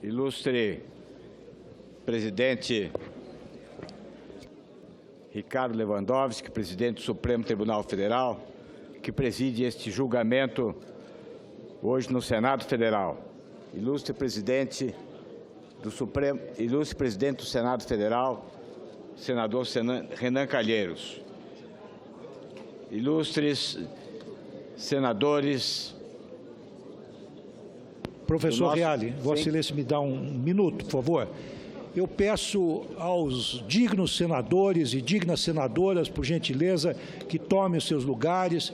Ilustre presidente Ricardo Lewandowski, presidente do Supremo Tribunal Federal, que preside este julgamento hoje no Senado Federal. Ilustre presidente do Supremo, ilustre presidente do Senado Federal, senador Renan Calheiros. Ilustres senadores. Professor Reale, Vossa Excelência me dá um minuto, por favor. Eu peço aos dignos senadores e dignas senadoras, por gentileza, que tomem os seus lugares,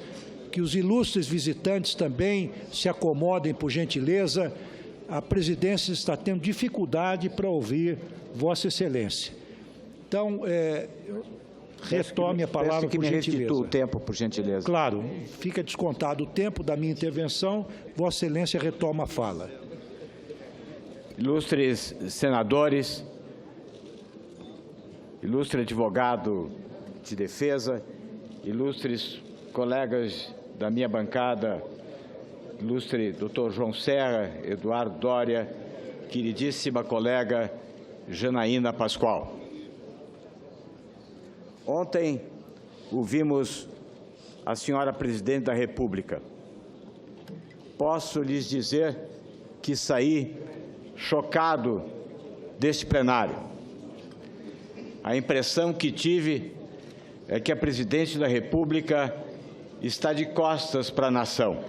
que os ilustres visitantes também se acomodem, por gentileza. A presidência está tendo dificuldade para ouvir Vossa Excelência. Então, retome a palavra, por gentileza. Restitua o tempo, por gentileza. Claro, fica descontado o tempo da minha intervenção. Vossa Excelência retoma a fala. Ilustres senadores, ilustre advogado de defesa, ilustres colegas da minha bancada, ilustre doutor João Serra, Eduardo Doria, queridíssima colega Janaína Pascoal. Ontem ouvimos a senhora presidente da República. Posso lhes dizer que saí chocado deste plenário. A impressão que tive é que a presidente da República está de costas para a nação,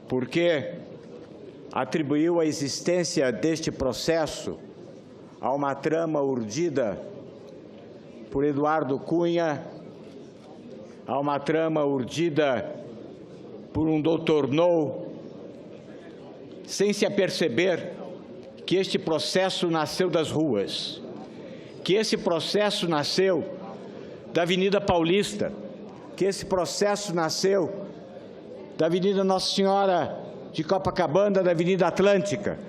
porque atribuiu a existência deste processo a uma trama urdida por Eduardo Cunha, a uma trama urdida por um doutor No, sem se aperceber que este processo nasceu das ruas, que esse processo nasceu da Avenida Paulista, que esse processo nasceu da Avenida Nossa Senhora de Copacabana, da Avenida Atlântica,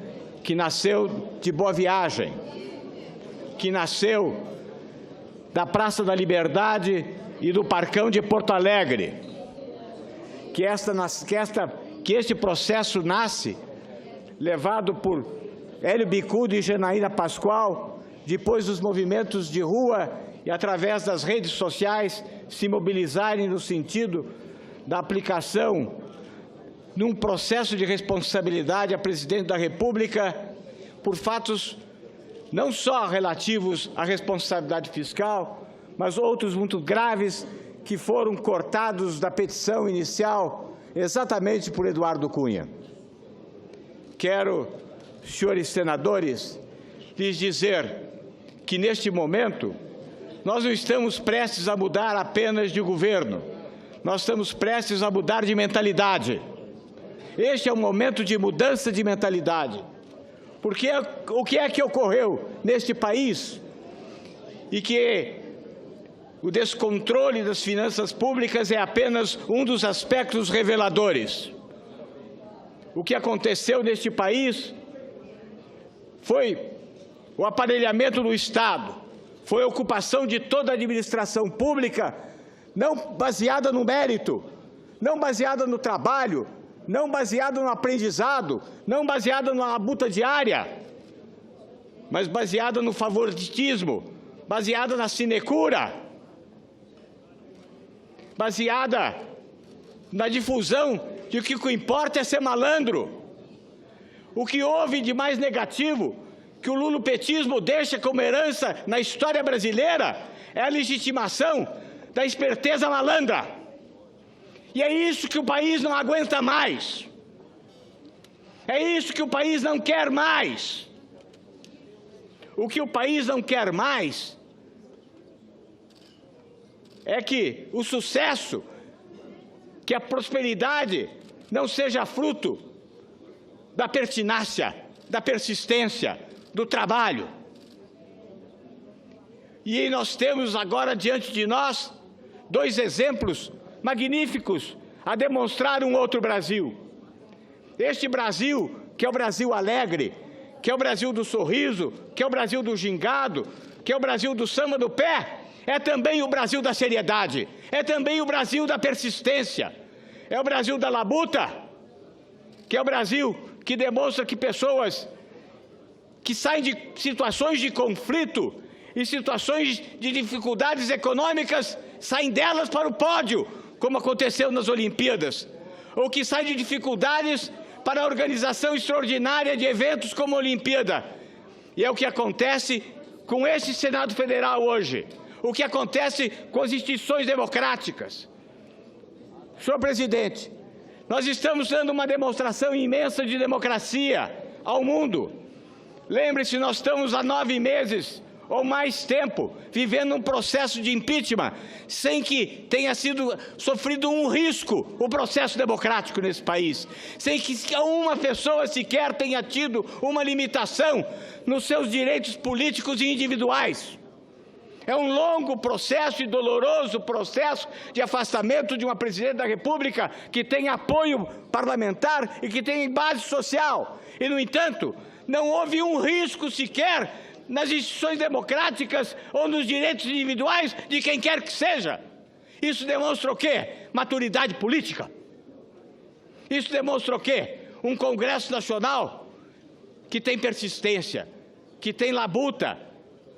que nasceu de Boa Viagem, que nasceu da Praça da Liberdade e do Parcão de Porto Alegre, que este processo nasce levado por Hélio Bicudo e Janaína Pascoal, depois dos movimentos de rua e através das redes sociais se mobilizarem no sentido da aplicação num processo de responsabilidade à presidente da República por fatos não só relativos à responsabilidade fiscal, mas outros muito graves que foram cortados da petição inicial exatamente por Eduardo Cunha. Quero, senhores senadores, lhes dizer que, neste momento, nós não estamos prestes a mudar apenas de governo, nós estamos prestes a mudar de mentalidade. Este é um momento de mudança de mentalidade. Porque o que é que ocorreu neste país e que o descontrole das finanças públicas é apenas um dos aspectos reveladores. O que aconteceu neste país foi o aparelhamento do Estado, foi a ocupação de toda a administração pública, não baseada no mérito, não baseada no trabalho, não baseada no aprendizado, não baseada na labuta diária, mas baseada no favoritismo, baseada na sinecura, baseada na difusão de que o que importa é ser malandro. O que houve de mais negativo que o lulopetismo deixa como herança na história brasileira é a legitimação da esperteza malandra. E é isso que o país não aguenta mais. É isso que o país não quer mais. O que o país não quer mais é que o sucesso, que a prosperidade não seja fruto da pertinácia, da persistência, do trabalho. E nós temos agora diante de nós dois exemplos magníficos a demonstrar um outro Brasil. Este Brasil, que é o Brasil alegre, que é o Brasil do sorriso, que é o Brasil do gingado, que é o Brasil do samba do pé, é também o Brasil da seriedade, é também o Brasil da persistência, é o Brasil da labuta, que é o Brasil que demonstra que pessoas que saem de situações de conflito e situações de dificuldades econômicas saem delas para o pódio, como aconteceu nas Olimpíadas, ou que saem de dificuldades para a organização extraordinária de eventos como a Olimpíada. E é o que acontece com esse Senado Federal hoje, o que acontece com as instituições democráticas. Senhor presidente, nós estamos dando uma demonstração imensa de democracia ao mundo. Lembre-se, nós estamos há 9 meses ou mais tempo vivendo um processo de impeachment, sem que tenha sido sofrido um risco o processo democrático nesse país, sem que uma pessoa sequer tenha tido uma limitação nos seus direitos políticos e individuais. É um longo processo e doloroso processo de afastamento de uma presidente da República que tem apoio parlamentar e que tem base social. E, no entanto, não houve um risco sequer nas instituições democráticas ou nos direitos individuais de quem quer que seja. Isso demonstra o quê? Maturidade política. Isso demonstra o quê? Um Congresso Nacional que tem persistência, que tem labuta,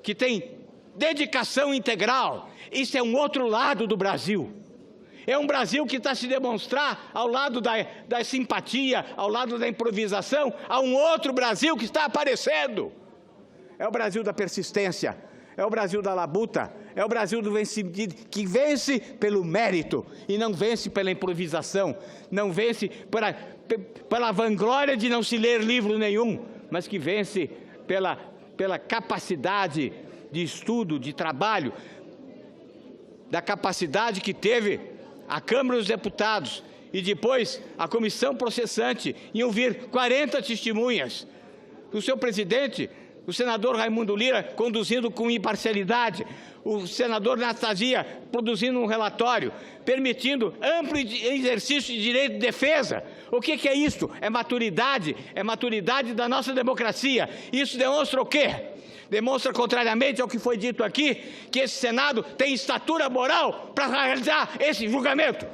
que tem dedicação integral. Isso é um outro lado do Brasil. É um Brasil que está se demonstrar ao lado da simpatia, ao lado da improvisação, há um outro Brasil que está aparecendo. É o Brasil da persistência, é o Brasil da labuta, é o Brasil que vence pelo mérito e não vence pela improvisação, não vence pela vanglória de não se ler livro nenhum, mas que vence pela capacidade de estudo, de trabalho, da capacidade que teve a Câmara dos Deputados e depois a comissão processante em ouvir 40 testemunhas. O seu presidente, o senador Raimundo Lira, conduzindo com imparcialidade, o senador Anastasia produzindo um relatório, permitindo amplo exercício de direito de defesa. O que é isso? É maturidade da nossa democracia. Isso demonstra o quê? Demonstra, contrariamente ao que foi dito aqui, que esse Senado tem estatura moral para realizar esse julgamento.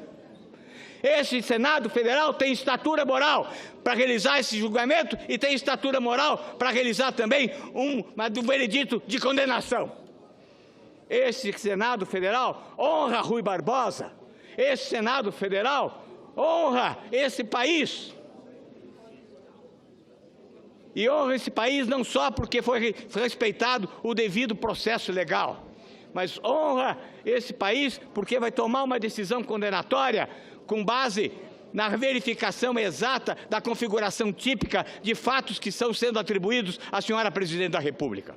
Esse Senado Federal tem estatura moral para realizar esse julgamento e tem estatura moral para realizar também um veredito de condenação. Esse Senado Federal honra Rui Barbosa. Esse Senado Federal honra esse país. E honra esse país não só porque foi respeitado o devido processo legal, mas honra esse país porque vai tomar uma decisão condenatória com base na verificação exata da configuração típica de fatos que estão sendo atribuídos à senhora Presidente da República.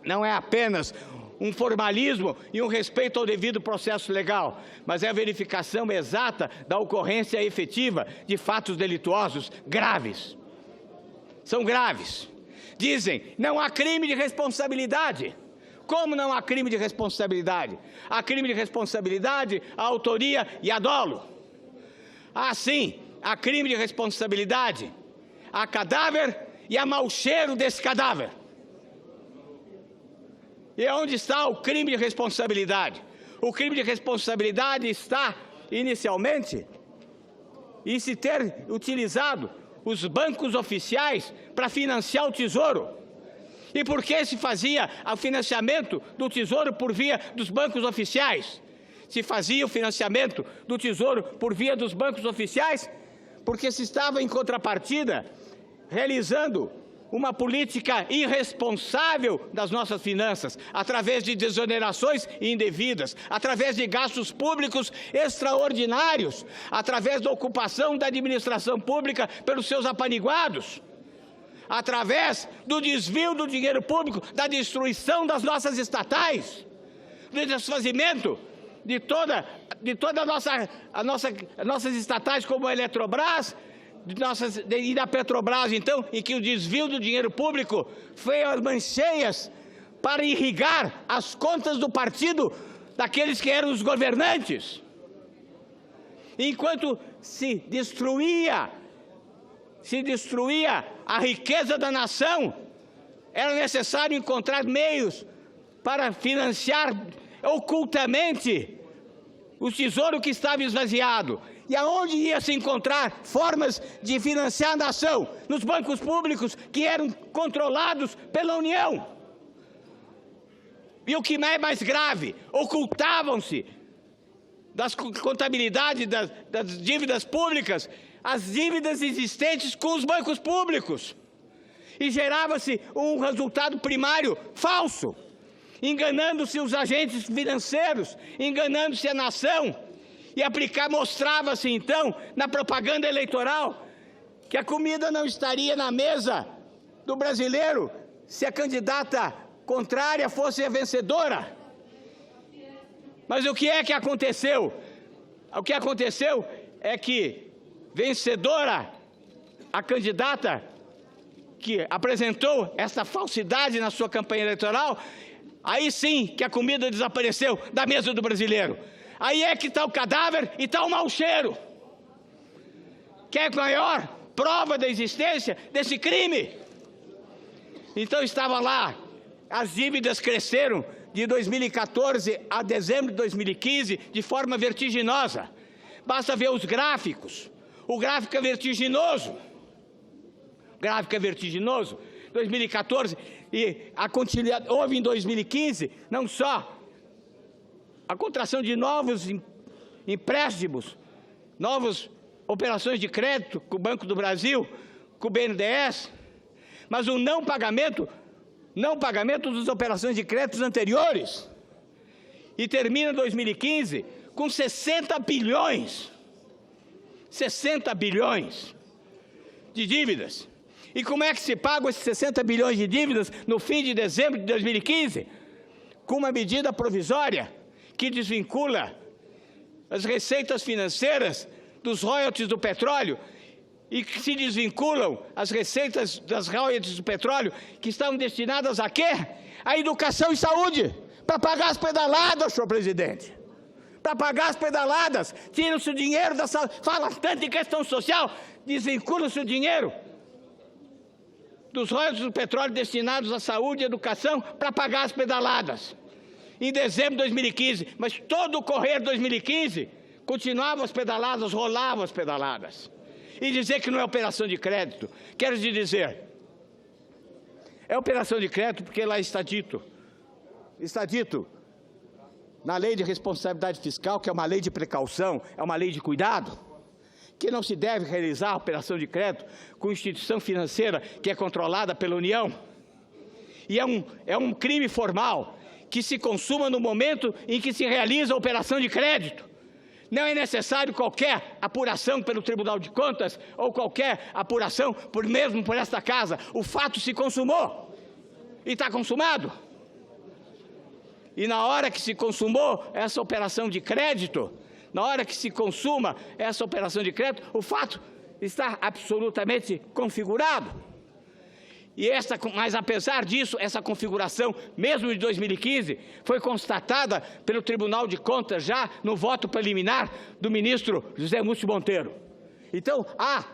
Não é apenas um formalismo e um respeito ao devido processo legal, mas é a verificação exata da ocorrência efetiva de fatos delituosos graves. São graves. Dizem, não há crime de responsabilidade. Como não há crime de responsabilidade? Há crime de responsabilidade, a autoria e a dolo. Há sim, há crime de responsabilidade, há cadáver e há mau cheiro desse cadáver. E onde está o crime de responsabilidade? O crime de responsabilidade está, inicialmente, em se ter utilizado os bancos oficiais para financiar o Tesouro. E por que se fazia o financiamento do Tesouro por via dos bancos oficiais? Se fazia o financiamento do Tesouro por via dos bancos oficiais porque se estava, em contrapartida, realizando uma política irresponsável das nossas finanças, através de desonerações indevidas, através de gastos públicos extraordinários, através da ocupação da administração pública pelos seus apaniguados, através do desvio do dinheiro público, da destruição das nossas estatais, do desfazimento de toda nossas estatais como a Eletrobras, e da Petrobras, então, em que o desvio do dinheiro público foi as mancheias para irrigar as contas do partido daqueles que eram os governantes. Enquanto se destruía a riqueza da nação, era necessário encontrar meios para financiar ocultamente o tesouro que estava esvaziado. E aonde ia se encontrar formas de financiar a nação? Nos bancos públicos que eram controlados pela União. E o que é mais grave, ocultavam-se das contabilidades das dívidas públicas as dívidas existentes com os bancos públicos. E gerava-se um resultado primário falso, enganando-se os agentes financeiros, enganando-se a nação. E mostrava-se então, na propaganda eleitoral, que a comida não estaria na mesa do brasileiro se a candidata contrária fosse a vencedora. Mas o que é que aconteceu? O que aconteceu é que vencedora a candidata que apresentou essa falsidade na sua campanha eleitoral, aí sim que a comida desapareceu da mesa do brasileiro. Aí é que está o cadáver e está o mau cheiro. Quer maior prova da existência desse crime? Então estava lá, as dívidas cresceram de 2014 a dezembro de 2015 de forma vertiginosa. Basta ver os gráficos. O gráfico é vertiginoso. O gráfico é vertiginoso. 2014 e houve em 2015 não só a contração de novos empréstimos, novas operações de crédito com o Banco do Brasil, com o BNDES, mas o não pagamento das operações de créditos anteriores. E termina 2015 com 60 bilhões de dívidas. E como é que se pagam esses 60 bilhões de dívidas no fim de dezembro de 2015? Com uma medida provisória que desvincula as receitas financeiras dos royalties do petróleo e que se desvinculam as receitas das royalties do petróleo que estavam destinadas a quê? A educação e saúde, para pagar as pedaladas, senhor presidente. Para pagar as pedaladas, tira-se o dinheiro da saúde, fala tanto em questão social, desvincula-se o dinheiro dos royalties do petróleo destinados à saúde e educação para pagar as pedaladas. Em dezembro de 2015, mas todo o correr de 2015, continuavam as pedaladas, rolavam as pedaladas. E dizer que não é operação de crédito, quero te dizer, é operação de crédito porque lá está dito na lei de responsabilidade fiscal, que é uma lei de precaução, é uma lei de cuidado, que não se deve realizar operação de crédito com instituição financeira que é controlada pela União. E é um crime formal que se consuma no momento em que se realiza a operação de crédito. Não é necessário qualquer apuração pelo Tribunal de Contas ou qualquer apuração mesmo por esta casa. O fato se consumou e está consumado. E na hora que se consumou essa operação de crédito, na hora que se consuma essa operação de crédito, o fato está absolutamente configurado. Mas apesar disso, essa configuração, mesmo de 2015, foi constatada pelo Tribunal de Contas já no voto preliminar do ministro José Múcio Monteiro. Então,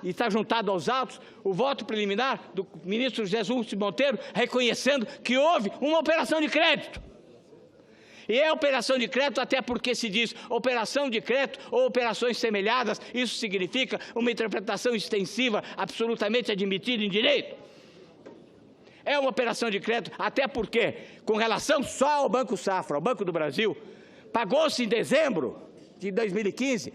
e está juntado aos autos o voto preliminar do ministro José Múcio Monteiro reconhecendo que houve uma operação de crédito. E é operação de crédito até porque se diz operação de crédito ou operações semelhadas, isso significa uma interpretação extensiva absolutamente admitida em direito. É uma operação de crédito, até porque, com relação só ao Banco Safra, ao Banco do Brasil, pagou-se em dezembro de 2015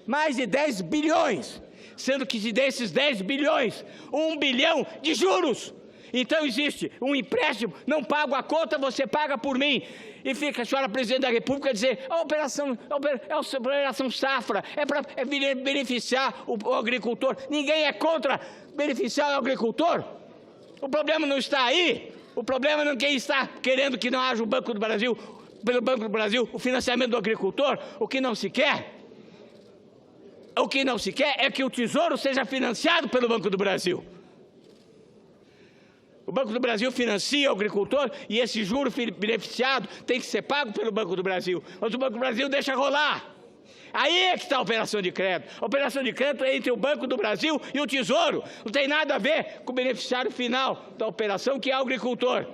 mais de 10 bilhões, sendo que desses 10 bilhões, 1 bilhão de juros. Então existe um empréstimo, não pago a conta, você paga por mim. E fica a senhora presidente da República dizer, a operação Safra é beneficiar o agricultor. Ninguém é contra beneficiar o agricultor. O problema não está aí, o problema não é quem está querendo que não haja o Banco do Brasil, pelo Banco do Brasil, o financiamento do agricultor. O que não se quer é que o Tesouro seja financiado pelo Banco do Brasil. O Banco do Brasil financia o agricultor e esse juro beneficiado tem que ser pago pelo Banco do Brasil. Mas o Banco do Brasil deixa rolar. Aí é que está a operação de crédito. A operação de crédito é entre o Banco do Brasil e o Tesouro. Não tem nada a ver com o beneficiário final da operação, que é o agricultor.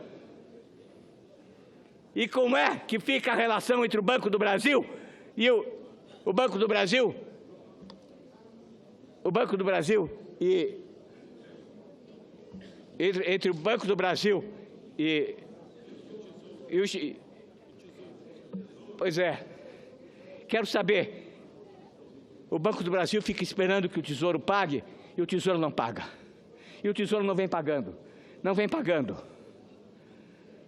E como é que fica a relação entre o Banco do Brasil e o Banco do Brasil o Banco do Brasil e entre o Banco do Brasil e o... Pois é, quero saber, o Banco do Brasil fica esperando que o Tesouro pague e o Tesouro não paga. E o Tesouro não vem pagando, não vem pagando.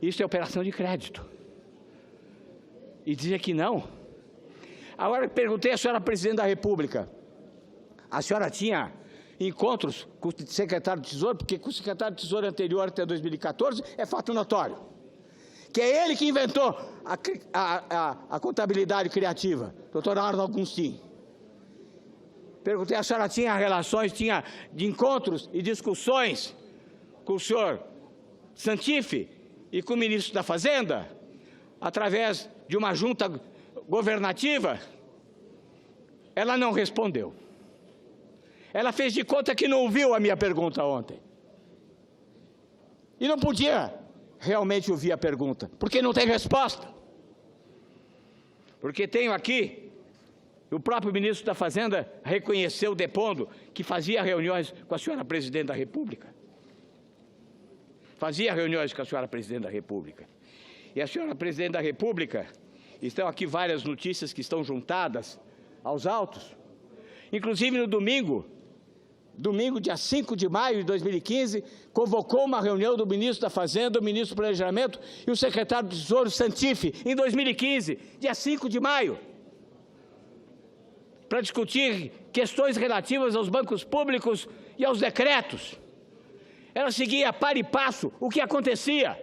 Isso é operação de crédito. E dizia que não. Agora perguntei à senhora Presidente da República, a senhora tinha encontros com o secretário do Tesouro, porque com o secretário do Tesouro anterior até 2014 é fato notório, que é ele que inventou a contabilidade criativa, doutor Arno Agustin. Perguntei, a senhora tinha relações, tinha de encontros e discussões com o senhor Santife e com o ministro da Fazenda, através de uma junta governativa? Ela não respondeu. Ela fez de conta que não ouviu a minha pergunta ontem. E não podia realmente ouvir a pergunta, porque não tem resposta. Porque tenho aqui, o próprio ministro da Fazenda reconheceu, depondo, que fazia reuniões com a senhora Presidente da República. Fazia reuniões com a senhora Presidente da República. E a senhora Presidente da República, estão aqui várias notícias que estão juntadas aos autos, inclusive no domingo, dia 5 de maio de 2015, convocou uma reunião do ministro da Fazenda, do ministro do Planejamento e o secretário do Tesouro Santife, em 2015, dia 5 de maio, para discutir questões relativas aos bancos públicos e aos decretos. Ela seguia par e passo o que acontecia.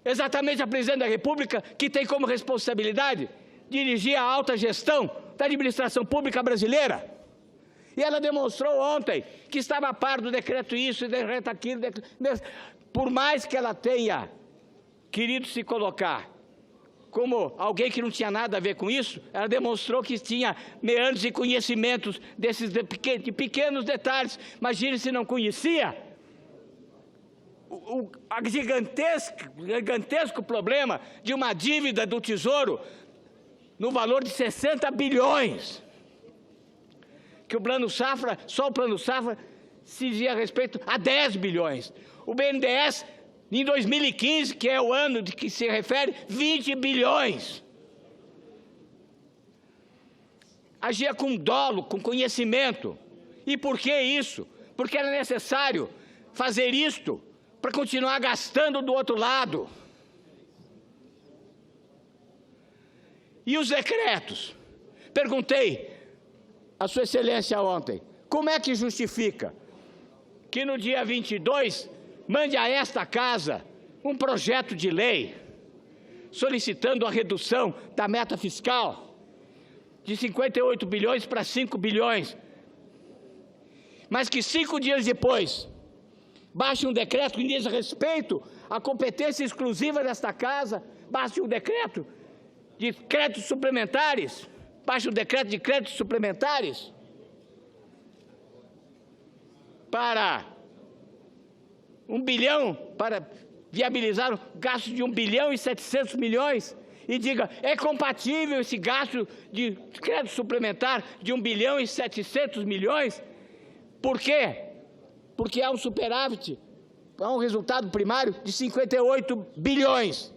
Exatamente a Presidente da República, que tem como responsabilidade dirigir a alta gestão da administração pública brasileira. E ela demonstrou ontem que estava a par do decreto isso e decreto aquilo. Por mais que ela tenha querido se colocar como alguém que não tinha nada a ver com isso, ela demonstrou que tinha meandros e conhecimentos desses de pequenos detalhes. Imagine se não conhecia o gigantesco problema de uma dívida do Tesouro no valor de 60 bilhões. Que o Plano Safra, só o Plano Safra, se dizia a respeito a 10 bilhões. O BNDES, em 2015, que é o ano de que se refere, 20 bilhões. Agia com dolo, com conhecimento. E por que isso? Porque era necessário fazer isto para continuar gastando do outro lado. E os decretos? Perguntei a Sua Excelência ontem, como é que justifica que no dia 22 mande a esta casa um projeto de lei solicitando a redução da meta fiscal de 58 bilhões para 5 bilhões, mas que 5 dias depois baixe um decreto que diz respeito à competência exclusiva desta casa, baixe um decreto de créditos suplementares, baixe um decreto de créditos suplementares para 1 bilhão, para viabilizar o gasto de 1 bilhão e 700 milhões, e diga, é compatível esse gasto de crédito suplementar de 1 bilhão e 700 milhões? Por quê? Porque há um superávit, há um resultado primário de 58 bilhões.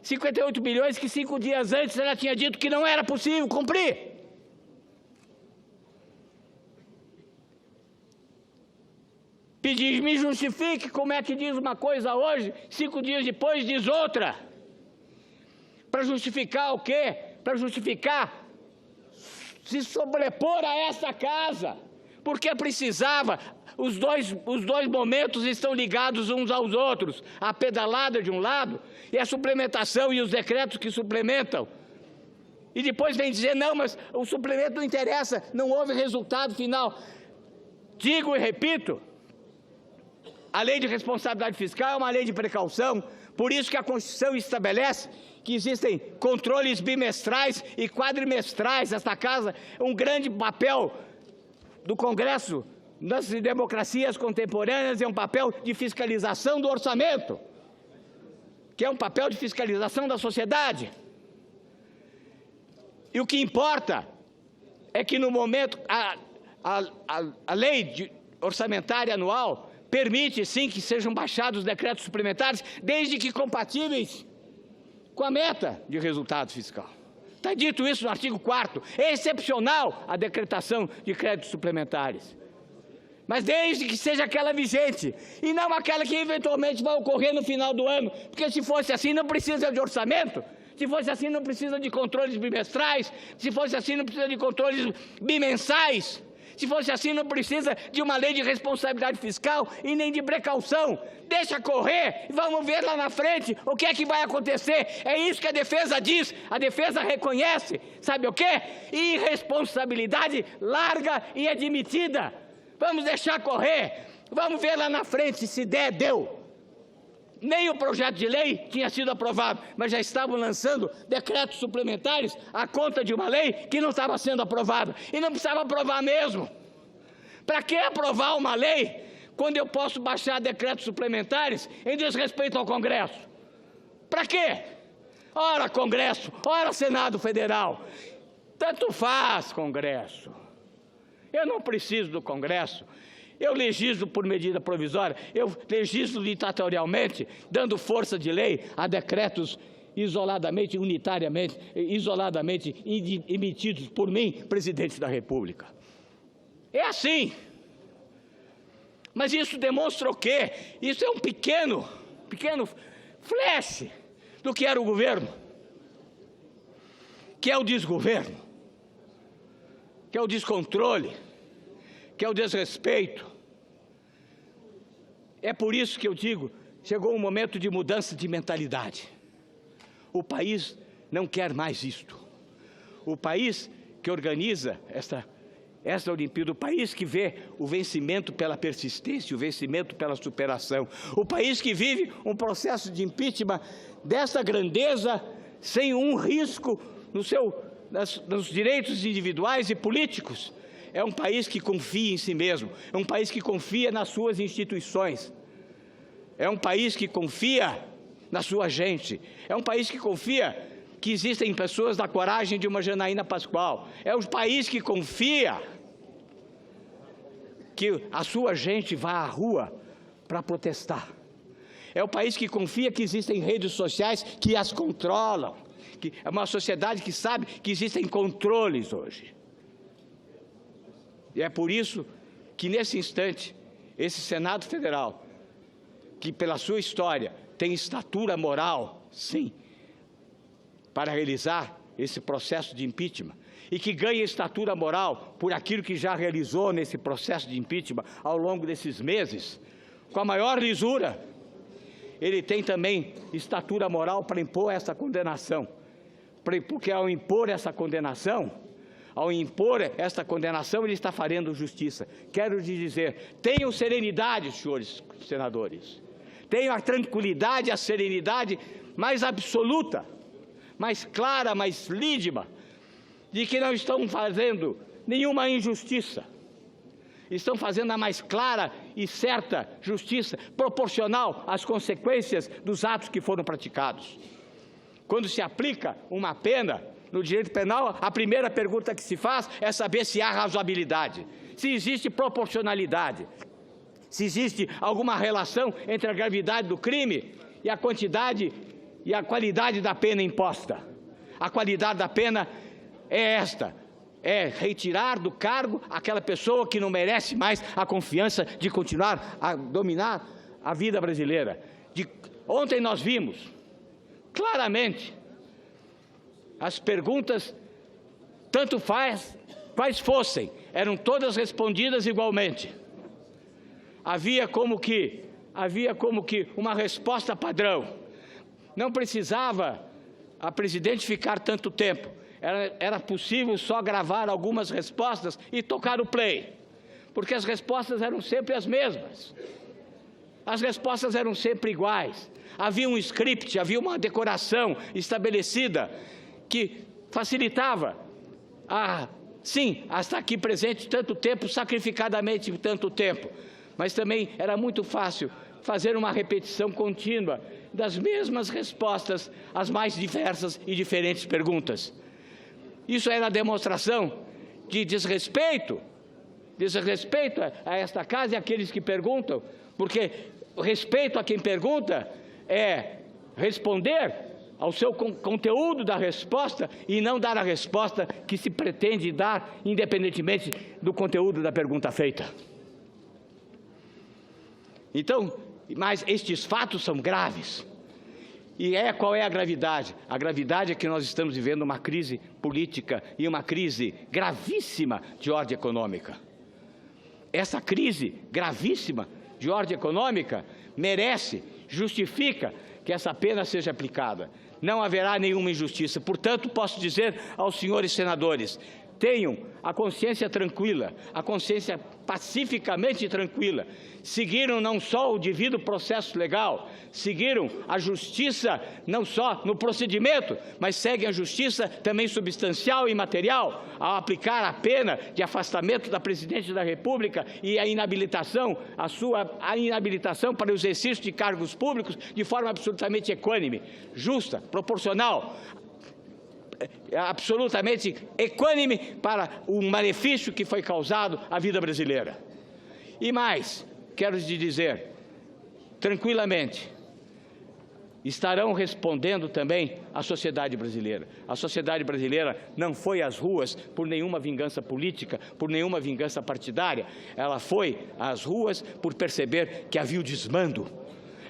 58 bilhões que 5 dias antes ela tinha dito que não era possível cumprir. Me justifique como é que diz uma coisa hoje, 5 dias depois diz outra. Para justificar o quê? Para justificar se sobrepor a essa casa. Porque precisava, os dois momentos estão ligados uns aos outros. A pedalada de um lado e a suplementação e os decretos que suplementam. E depois vem dizer, não, mas o suplemento não interessa, não houve resultado final. Digo e repito, a lei de responsabilidade fiscal é uma lei de precaução, por isso que a Constituição estabelece que existem controles bimestrais e quadrimestrais. Esta casa, um grande papel do Congresso nas democracias contemporâneas é um papel de fiscalização do orçamento, que é um papel de fiscalização da sociedade. E o que importa é que no momento a lei orçamentária anual permite, sim, que sejam baixados decretos suplementares, desde que compatíveis com a meta de resultado fiscal. Está dito isso no artigo 4º. É excepcional a decretação de créditos suplementares, mas desde que seja aquela vigente, e não aquela que eventualmente vai ocorrer no final do ano, porque se fosse assim não precisa de orçamento, se fosse assim não precisa de controles bimestrais, se fosse assim não precisa de controles bimensais, se fosse assim não precisa de uma lei de responsabilidade fiscal e nem de precaução. Deixa correr e vamos ver lá na frente o que é que vai acontecer. É isso que a defesa diz, a defesa reconhece, sabe o quê? Irresponsabilidade larga e admitida. Vamos deixar correr, vamos ver lá na frente, se der, deu. Nem o projeto de lei tinha sido aprovado, mas já estavam lançando decretos suplementares à conta de uma lei que não estava sendo aprovada. E não precisava aprovar mesmo. Para que aprovar uma lei quando eu posso baixar decretos suplementares em desrespeito ao Congresso? Para quê? Ora Congresso, ora Senado Federal. Tanto faz, Congresso. Eu não preciso do Congresso. Eu legislo por medida provisória, eu legislo ditatorialmente, dando força de lei a decretos isoladamente, unitariamente, isoladamente emitidos por mim, presidente da República. É assim. Mas isso demonstra o quê? Isso é um pequeno flash do que era o governo, que é o desgoverno, que é o descontrole, que é o desrespeito. É por isso que eu digo, chegou um momento de mudança de mentalidade. O país não quer mais isto. O país que organiza esta Olimpíada, o país que vê o vencimento pela persistência, o vencimento pela superação, o país que vive um processo de impeachment dessa grandeza, sem um risco nos direitos individuais e políticos. É um país que confia em si mesmo, é um país que confia nas suas instituições, é um país que confia na sua gente, é um país que confia que existem pessoas da coragem de uma Janaína Pascoal, é um país que confia que a sua gente vá à rua para protestar, é um país que confia que existem redes sociais que as controlam, que é uma sociedade que sabe que existem controles hoje. E é por isso que, nesse instante, esse Senado Federal, que pela sua história tem estatura moral, sim, para realizar esse processo de impeachment, e que ganha estatura moral por aquilo que já realizou nesse processo de impeachment ao longo desses meses, com a maior lisura, ele tem também estatura moral para impor essa condenação, porque ao impor essa condenação, ele está fazendo justiça. Quero lhe dizer, tenham serenidade, senhores senadores. Tenham a tranquilidade, a serenidade mais absoluta, mais clara, mais lídima, de que não estão fazendo nenhuma injustiça. Estão fazendo a mais clara e certa justiça, proporcional às consequências dos atos que foram praticados. Quando se aplica uma pena no direito penal, a primeira pergunta que se faz é saber se há razoabilidade, se existe proporcionalidade, se existe alguma relação entre a gravidade do crime e a quantidade e a qualidade da pena imposta. A qualidade da pena é esta: é retirar do cargo aquela pessoa que não merece mais a confiança de continuar a dominar a vida brasileira. Ontem nós vimos claramente as perguntas, tanto faz quais fossem, eram todas respondidas igualmente. Havia como que uma resposta padrão. Não precisava a presidente ficar tanto tempo. Era possível só gravar algumas respostas e tocar o play, porque as respostas eram sempre as mesmas. As respostas eram sempre iguais. Havia um script, havia uma decoração estabelecida que facilitava a estar aqui presente tanto tempo, sacrificadamente tanto tempo. Mas também era muito fácil fazer uma repetição contínua das mesmas respostas às mais diversas e diferentes perguntas. Isso era a demonstração de desrespeito diz respeito a esta casa e àqueles que perguntam, porque o respeito a quem pergunta é responder ao seu conteúdo da resposta e não dar a resposta que se pretende dar, independentemente do conteúdo da pergunta feita. Então, mas estes fatos são graves. E qual é a gravidade? A gravidade é que nós estamos vivendo uma crise política e uma crise gravíssima de ordem econômica. Essa crise gravíssima de ordem econômica merece, justifica que essa pena seja aplicada. Não haverá nenhuma injustiça. Portanto, posso dizer aos senhores senadores, tenham a consciência tranquila, a consciência pacificamente tranquila. Seguiram não só o devido processo legal, seguiram a justiça não só no procedimento, mas seguem a justiça também substancial e material, ao aplicar a pena de afastamento da Presidente da República e a inabilitação para o exercício de cargos públicos de forma absolutamente equânime, justa, proporcional, absolutamente equânime para o malefício que foi causado à vida brasileira. E mais, quero lhe dizer, tranquilamente, estarão respondendo também a sociedade brasileira. A sociedade brasileira não foi às ruas por nenhuma vingança política, por nenhuma vingança partidária. Ela foi às ruas por perceber que havia o desmando.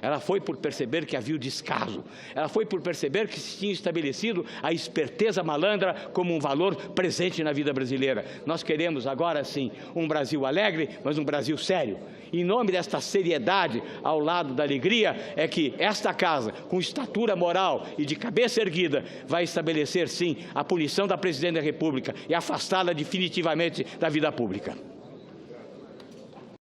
Ela foi por perceber que havia o descaso. Ela foi por perceber que se tinha estabelecido a esperteza malandra como um valor presente na vida brasileira. Nós queremos agora sim um Brasil alegre, mas um Brasil sério. Em nome desta seriedade, ao lado da alegria, é que esta casa, com estatura moral e de cabeça erguida, vai estabelecer sim a punição da Presidente da República e afastá-la definitivamente da vida pública.